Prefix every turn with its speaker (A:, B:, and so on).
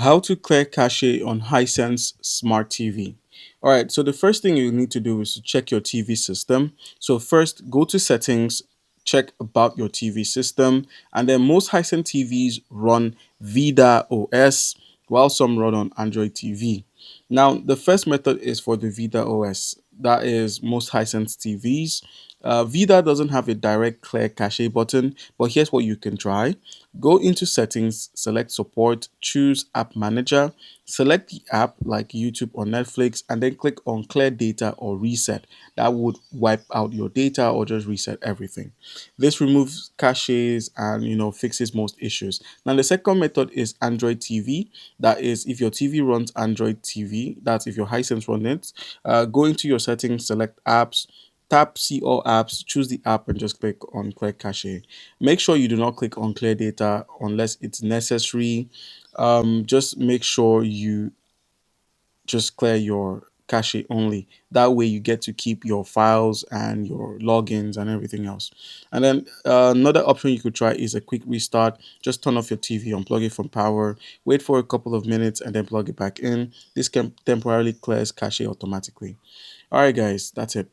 A: How to clear cache on Hisense Smart TV. All right, so the first thing you need to do is to check your TV system. So first, go to settings, check about your TV system, and then most Hisense TVs run VIDAA OS, while some run on Android TV. Now, the first method is for the VIDAA OS. That is most Hisense TVs. VIDAA doesn't have a direct clear cache button, but here's what you can try. Go into settings, select support, choose app manager, select the app like YouTube or Netflix, and then click on clear data or reset. That would wipe out your data or just reset everything. This removes caches and fixes most issues. Now the second method is Android TV. That is if your TV runs Android TV, that's if your Hisense runs it. Go into your settings, select apps, tap see all apps, choose the app and just click on clear cache. Make sure you do not click on clear data unless it's necessary. Just make sure you just clear your cache only. That way you get to keep your files and your logins and everything else. And then another option you could try is a quick restart. Just turn off your TV, unplug it from power, wait for a couple of minutes and then plug it back in. This can temporarily clears cache automatically. All right guys, that's it.